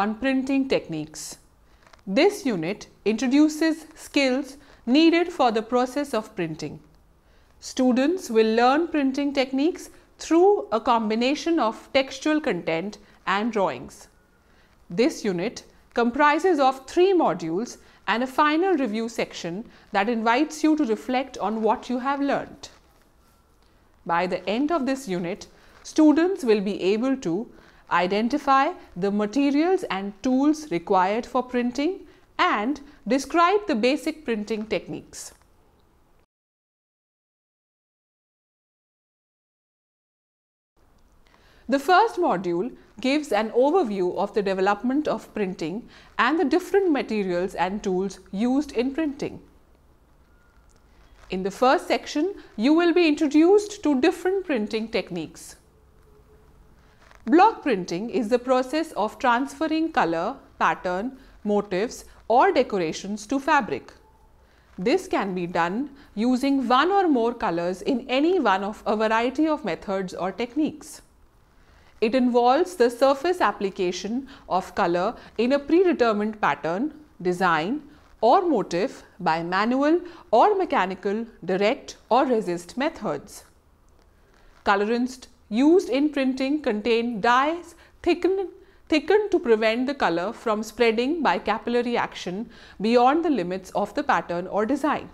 on printing techniques. This unit introduces skills needed for the process of printing. Students will learn printing techniques through a combination of textual content and drawings. This unit comprises of 3 modules and a final review section that invites you to reflect on what you have learned. By the end of this unit, students will be able to identify the materials and tools required for printing and describe the basic printing techniques. The first module gives an overview of the development of printing and the different materials and tools used in printing. In the first section, you will be introduced to different printing techniques. Block printing is the process of transferring color, pattern, motifs or decorations to fabric. This can be done using one or more colors in any one of a variety of methods or techniques. It involves the surface application of color in a predetermined pattern, design or motif by manual or mechanical, direct or resist methods. Colorants used in printing contain dyes thickened to prevent the color from spreading by capillary action beyond the limits of the pattern or design.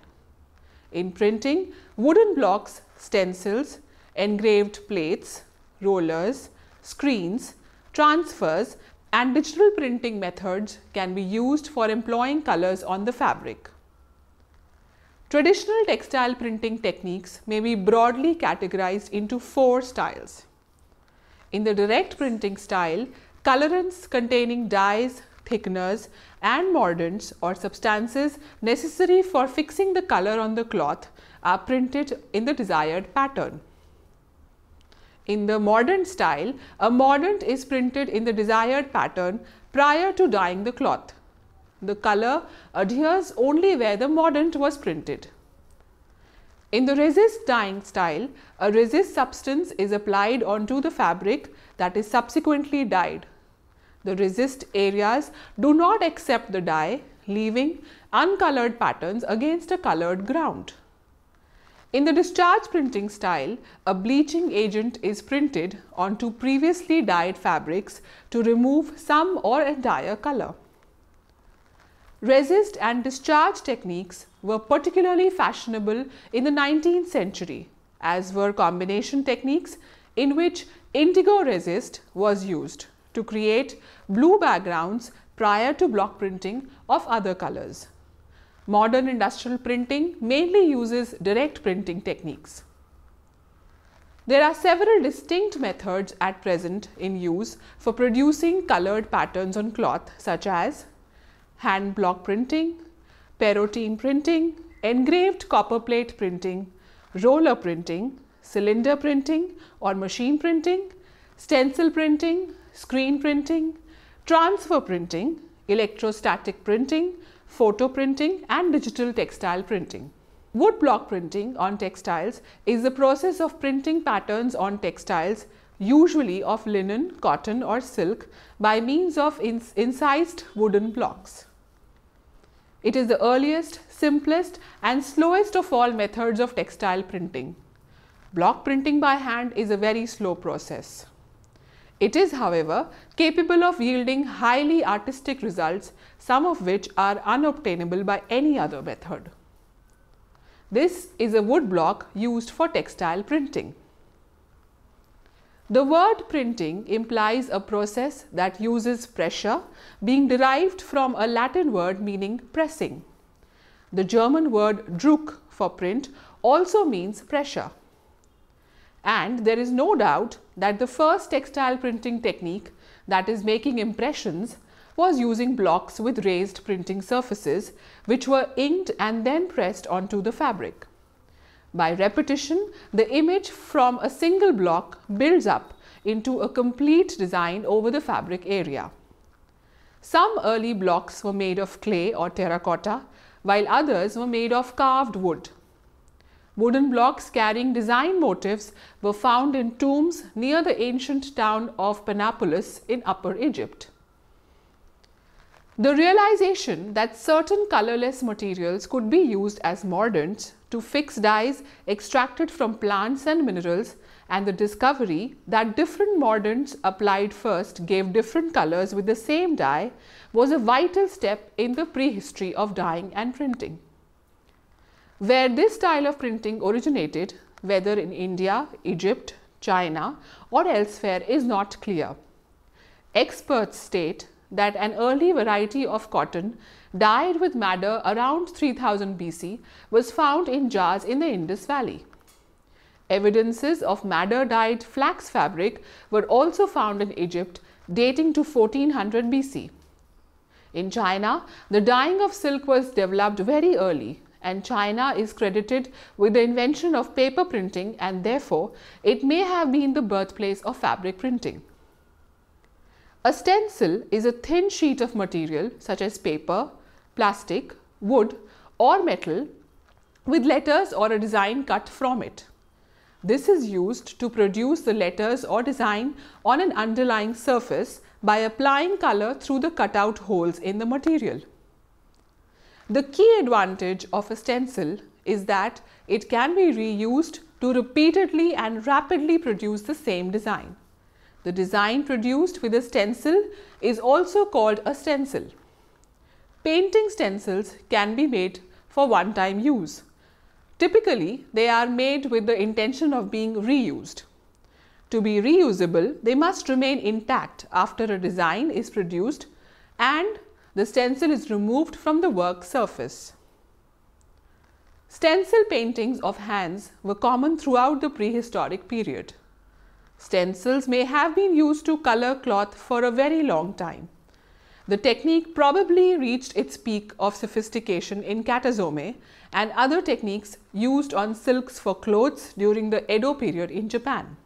In printing, wooden blocks, stencils, engraved plates, rollers, screens, transfers and digital printing methods can be used for employing colors on the fabric. Traditional textile printing techniques may be broadly categorized into 4 styles. In the direct printing style, colorants containing dyes, thickeners and mordants or substances necessary for fixing the color on the cloth are printed in the desired pattern. In the mordant style, a mordant is printed in the desired pattern prior to dyeing the cloth. The color adheres only where the mordant was printed. In the resist dyeing style, a resist substance is applied onto the fabric that is subsequently dyed. The resist areas do not accept the dye, leaving uncolored patterns against a colored ground. In the discharge printing style, a bleaching agent is printed onto previously dyed fabrics to remove some or entire color. Resist and discharge techniques were particularly fashionable in the 19th century, as were combination techniques in which indigo resist was used to create blue backgrounds prior to block printing of other colors. Modern industrial printing mainly uses direct printing techniques. There are several distinct methods at present in use for producing colored patterns on cloth, such as hand block printing, perrotine printing, engraved copper plate printing, roller printing, cylinder printing or machine printing, stencil printing, screen printing, transfer printing, electrostatic printing, photo printing and digital textile printing. Wood block printing on textiles is the process of printing patterns on textiles, usually of linen, cotton or silk, by means of incised wooden blocks. It is the earliest, simplest and slowest of all methods of textile printing. Block printing by hand is a very slow process. It is, however, capable of yielding highly artistic results, some of which are unobtainable by any other method. This is a wood block used for textile printing. The word printing implies a process that uses pressure, being derived from a Latin word meaning pressing. The German word Druck for print also means pressure. And there is no doubt that the first textile printing technique, that is making impressions, was using blocks with raised printing surfaces which were inked and then pressed onto the fabric. By repetition, the image from a single block builds up into a complete design over the fabric area. Some early blocks were made of clay or terracotta, while others were made of carved wood. Wooden blocks carrying design motifs were found in tombs near the ancient town of Panopolis in Upper Egypt. The realization that certain colorless materials could be used as mordants to fix dyes extracted from plants and minerals, and the discovery that different mordants applied first gave different colors with the same dye, was a vital step in the prehistory of dyeing and printing. Where this style of printing originated, whether in India, Egypt, China or elsewhere, is not clear. Experts state that an early variety of cotton dyed with madder around 3000 BC was found in jars in the Indus Valley. Evidences of madder dyed flax fabric were also found in Egypt dating to 1400 BC. In China, the dyeing of silk was developed very early, and China is credited with the invention of paper printing, and therefore it may have been the birthplace of fabric printing. A stencil is a thin sheet of material such as paper, plastic, wood or metal with letters or a design cut from it. This is used to produce the letters or design on an underlying surface by applying color through the cutout holes in the material. The key advantage of a stencil is that it can be reused to repeatedly and rapidly produce the same design. The design produced with a stencil is also called a stencil. Painting stencils can be made for one-time use. Typically, they are made with the intention of being reused. To be reusable, they must remain intact after a design is produced and the stencil is removed from the work surface. Stencil paintings of hands were common throughout the prehistoric period. Stencils may have been used to color cloth for a very long time. The technique probably reached its peak of sophistication in katazome and other techniques used on silks for clothes during the Edo period in Japan.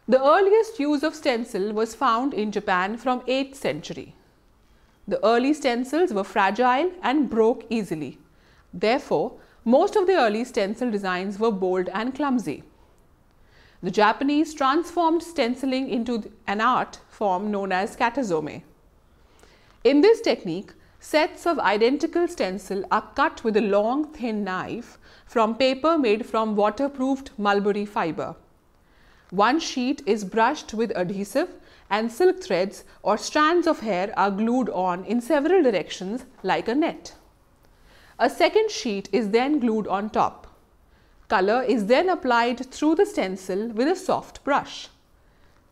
The earliest use of stencil was found in Japan from 8th century. The early stencils were fragile and broke easily. Therefore, most of the early stencil designs were bold and clumsy. The Japanese transformed stenciling into an art form known as katazome. In this technique, sets of identical stencil are cut with a long thin knife from paper made from waterproofed mulberry fiber. One sheet is brushed with adhesive and silk threads or strands of hair are glued on in several directions like a net. A second sheet is then glued on top. Color is then applied through the stencil with a soft brush.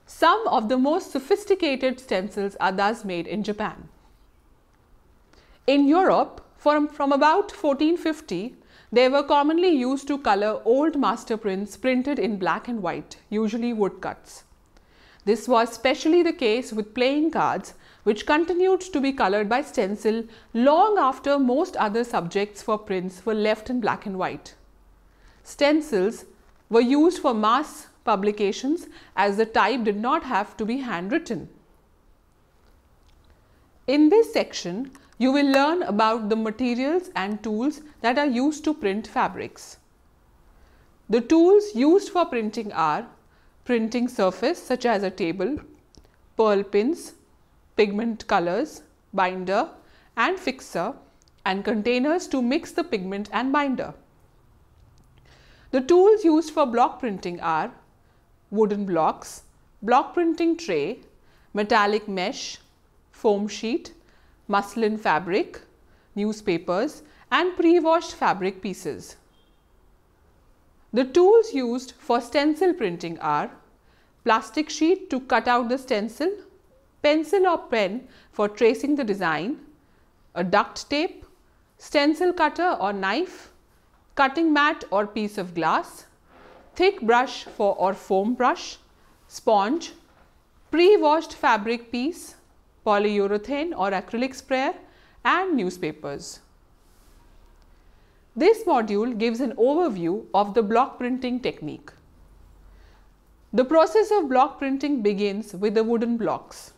Some of the most sophisticated stencils are thus made in Japan. In Europe, from about 1450, they were commonly used to color old master prints printed in black and white, usually woodcuts. This was especially the case with playing cards, which continued to be colored by stencil long after most other subjects for prints were left in black and white. Stencils were used for mass publications as the type did not have to be handwritten. In this section, you will learn about the materials and tools that are used to print fabrics. The tools used for printing are printing surface such as a table, pearl pins, pigment colors, binder and fixer, and containers to mix the pigment and binder. The tools used for block printing are wooden blocks, block printing tray, metallic mesh, foam sheet, muslin fabric, newspapers and pre-washed fabric pieces. The tools used for stencil printing are plastic sheet to cut out the stencil, pencil or pen for tracing the design, a duct tape, stencil cutter or knife, cutting mat or piece of glass, thick brush or foam brush, sponge, pre-washed fabric piece, polyurethane or acrylic sprayer and newspapers. This module gives an overview of the block printing technique. The process of block printing begins with the wooden blocks.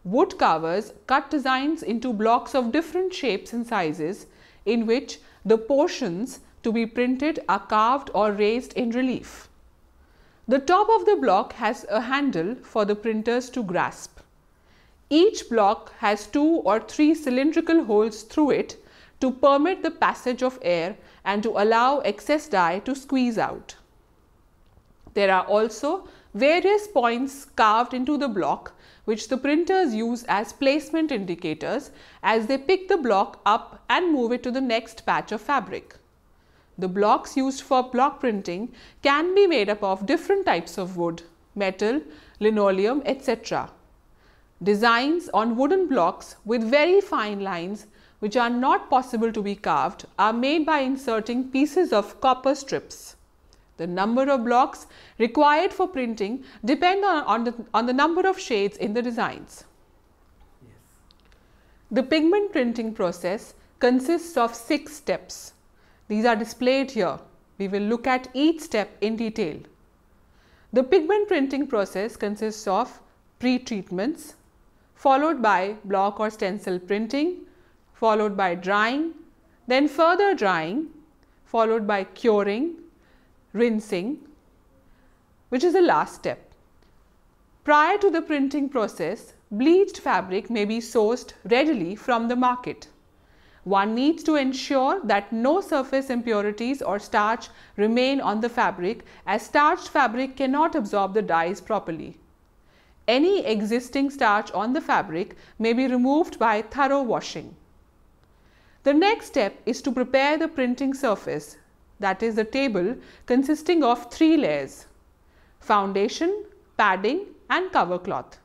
Wood carvers cut designs into blocks of different shapes and sizes in which the portions to be printed are carved or raised in relief. The top of the block has a handle for the printers to grasp. Each block has 2 or 3 cylindrical holes through it to permit the passage of air and to allow excess dye to squeeze out. There are also various points carved into the block which the printers use as placement indicators as they pick the block up and move it to the next patch of fabric. The blocks used for block printing can be made up of different types of wood, metal, linoleum, etc. Designs on wooden blocks with very fine lines which are not possible to be carved are made by inserting pieces of copper strips. The number of blocks required for printing depend on the number of shades in the designs. Yes. The pigment printing process consists of 6 steps. These are displayed here. We will look at each step in detail. The pigment printing process consists of pre-treatments, followed by block or stencil printing, followed by drying, then further drying, followed by curing, rinsing, which is the last step. Prior to the printing process, bleached fabric may be sourced readily from the market. One needs to ensure that no surface impurities or starch remain on the fabric, as starched fabric cannot absorb the dyes properly. Any existing starch on the fabric may be removed by thorough washing. The next step is to prepare the printing surface, that is the table consisting of 3 layers: foundation, padding and cover cloth.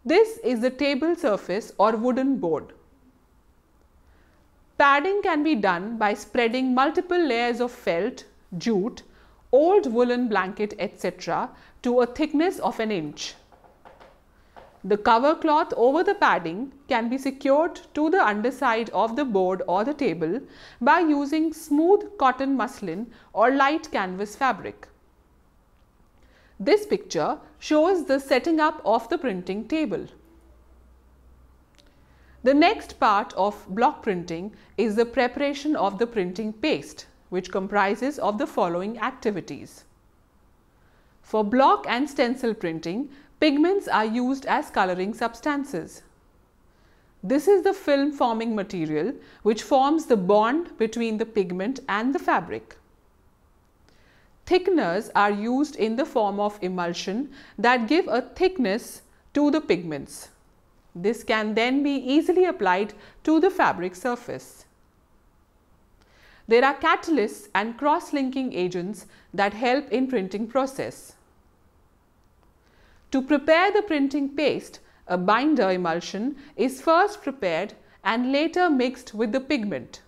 This is the table surface or wooden board. Padding can be done by spreading multiple layers of felt, jute, old woolen blanket, etc. to a thickness of an inch. The cover cloth over the padding can be secured to the underside of the board or the table by using smooth cotton muslin or light canvas fabric. This picture shows the setting up of the printing table. The next part of block printing is the preparation of the printing paste, which comprises of the following activities. For block and stencil printing, pigments are used as coloring substances. This is the film forming material which forms the bond between the pigment and the fabric. Thickeners are used in the form of emulsion that give a thickness to the pigments. This can then be easily applied to the fabric surface. There are catalysts and cross-linking agents that help in printing process. To prepare the printing paste, a binder emulsion is first prepared and later mixed with the pigment.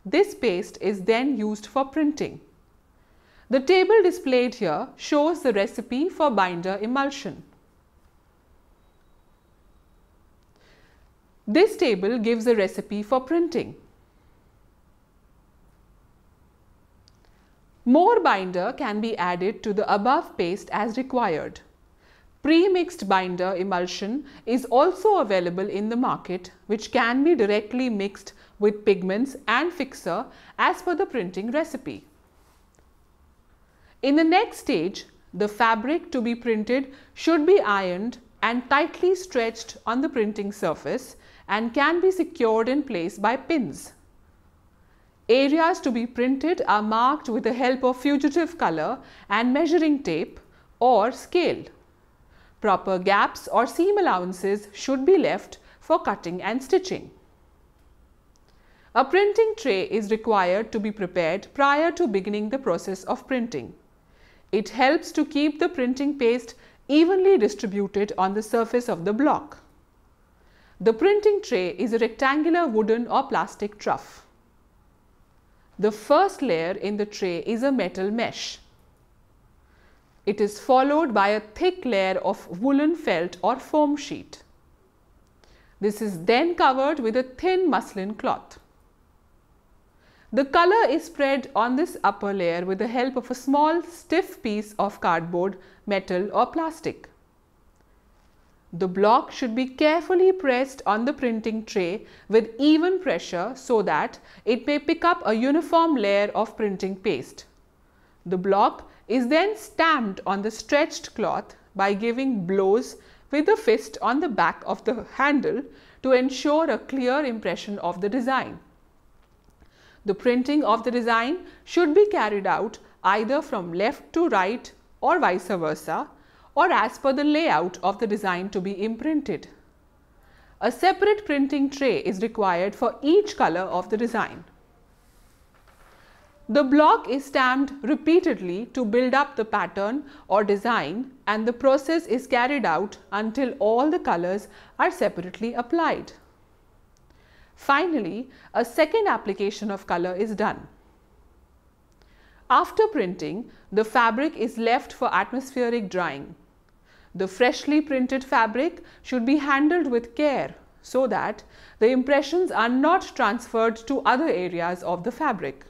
This paste is then used for printing. The table displayed here shows the recipe for binder emulsion. This table gives a recipe for printing. More binder can be added to the above paste as required. Pre-mixed binder emulsion is also available in the market, which can be directly mixed with pigments and fixer as per the printing recipe. In the next stage, the fabric to be printed should be ironed and tightly stretched on the printing surface and can be secured in place by pins. Areas to be printed are marked with the help of fugitive color and measuring tape or scale. Proper gaps or seam allowances should be left for cutting and stitching. A printing tray is required to be prepared prior to beginning the process of printing. It helps to keep the printing paste evenly distributed on the surface of the block. The printing tray is a rectangular wooden or plastic trough. The first layer in the tray is a metal mesh. It is followed by a thick layer of woolen felt or foam sheet. This is then covered with a thin muslin cloth. The color is spread on this upper layer with the help of a small stiff piece of cardboard, metal or plastic. The block should be carefully pressed on the printing tray with even pressure so that it may pick up a uniform layer of printing paste. The block is then stamped on the stretched cloth by giving blows with the fist on the back of the handle to ensure a clear impression of the design. The printing of the design should be carried out either from left to right or vice versa, or as per the layout of the design to be imprinted. A separate printing tray is required for each color of the design. The block is stamped repeatedly to build up the pattern or design, and the process is carried out until all the colors are separately applied. Finally, a second application of color is done. After printing, the fabric is left for atmospheric drying. The freshly printed fabric should be handled with care so that the impressions are not transferred to other areas of the fabric.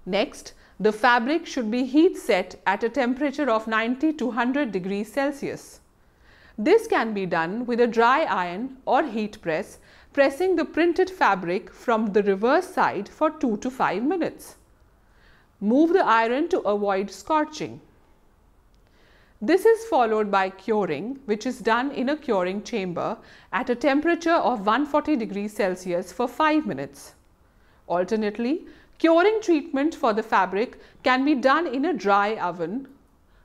Next, the fabric should be heat set at a temperature of 90 to 100 degrees Celsius. This can be done with a dry iron or heat press, pressing the printed fabric from the reverse side for 2 to 5 minutes. Move the iron to avoid scorching. This is followed by curing, which is done in a curing chamber at a temperature of 140 degrees Celsius for 5 minutes. Alternately, curing treatment for the fabric can be done in a dry oven,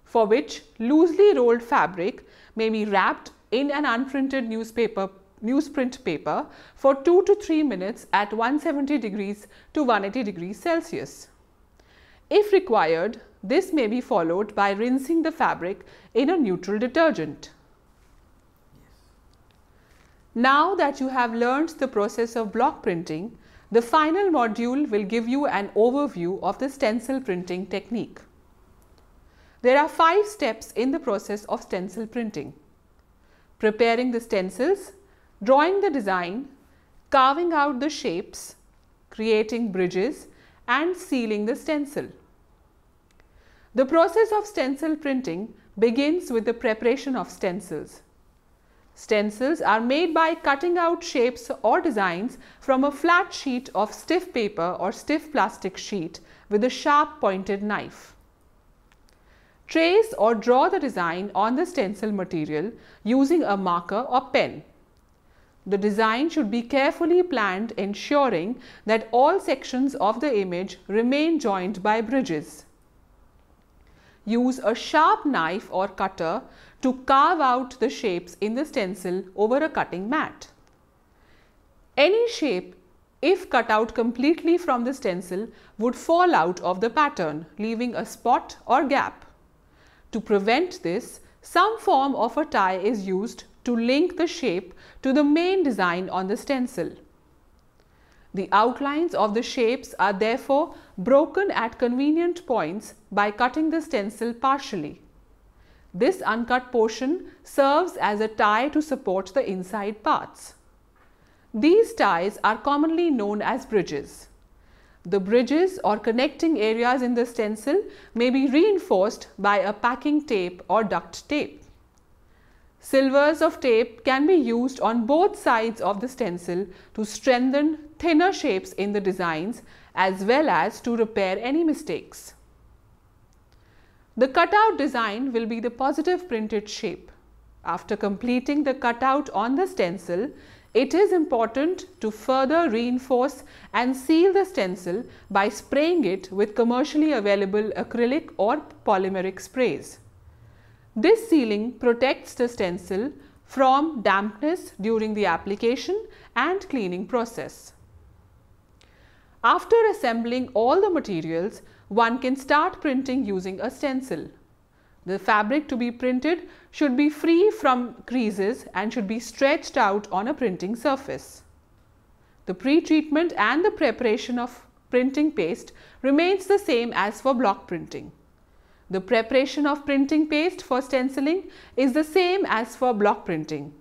for which loosely rolled fabric may be wrapped in an unprinted newsprint paper for 2 to 3 minutes at 170 degrees to 180 degrees Celsius. If required, this may be followed by rinsing the fabric in a neutral detergent. Now that you have learned the process of block printing, the final module will give you an overview of the stencil printing technique. There are 5 steps in the process of stencil printing: preparing the stencils, drawing the design, carving out the shapes, creating bridges, and sealing the stencil. The process of stencil printing begins with the preparation of stencils. Stencils are made by cutting out shapes or designs from a flat sheet of stiff paper or stiff plastic sheet with a sharp pointed knife. Trace or draw the design on the stencil material using a marker or pen. The design should be carefully planned, ensuring that all sections of the image remain joined by bridges. Use a sharp knife or cutter to carve out the shapes in the stencil over a cutting mat. Any shape, if cut out completely from the stencil, would fall out of the pattern, leaving a spot or gap. To prevent this, some form of a tie is used to link the shape to the main design on the stencil. The outlines of the shapes are therefore broken at convenient points by cutting the stencil partially. This uncut portion serves as a tie to support the inside parts. These ties are commonly known as bridges. The bridges or connecting areas in the stencil may be reinforced by a packing tape or duct tape. Silvers of tape can be used on both sides of the stencil to strengthen thinner shapes in the designs as well as to repair any mistakes. The cutout design will be the positive printed shape. After completing the cutout on the stencil, it is important to further reinforce and seal the stencil by spraying it with commercially available acrylic or polymeric sprays. This sealing protects the stencil from dampness during the application and cleaning process. After assembling all the materials, one can start printing using a stencil. The fabric to be printed should be free from creases and should be stretched out on a printing surface. The pre-treatment and the preparation of printing paste remains the same as for block printing. The preparation of printing paste for stenciling is the same as for block printing.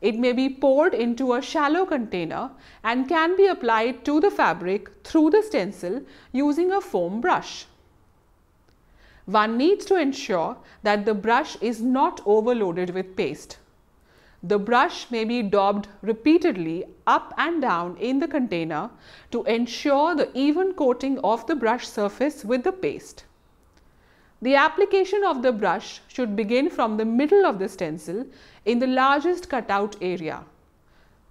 It may be poured into a shallow container and can be applied to the fabric through the stencil using a foam brush. One needs to ensure that the brush is not overloaded with paste. The brush may be daubed repeatedly up and down in the container to ensure the even coating of the brush surface with the paste. The application of the brush should begin from the middle of the stencil in the largest cutout area.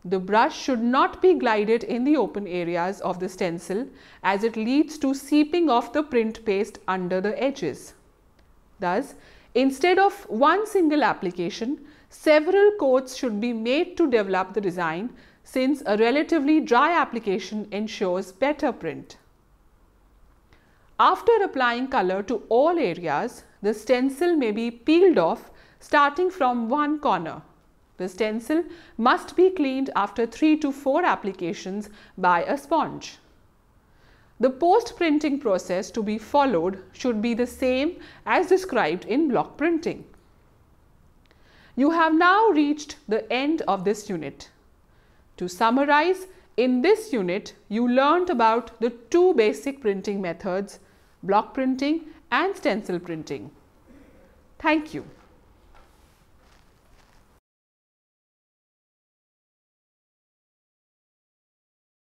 The brush should not be glided in the open areas of the stencil as it leads to seeping of the print paste under the edges. Thus, instead of one single application, several coats should be made to develop the design, since a relatively dry application ensures better print. After applying color to all areas, the stencil may be peeled off starting from one corner. The stencil must be cleaned after 3 to 4 applications by a sponge. The post-printing process to be followed should be the same as described in block printing. You have now reached the end of this unit. To summarize, in this unit, you learnt about the 2 basic printing methods, block printing and stencil printing. Thank you.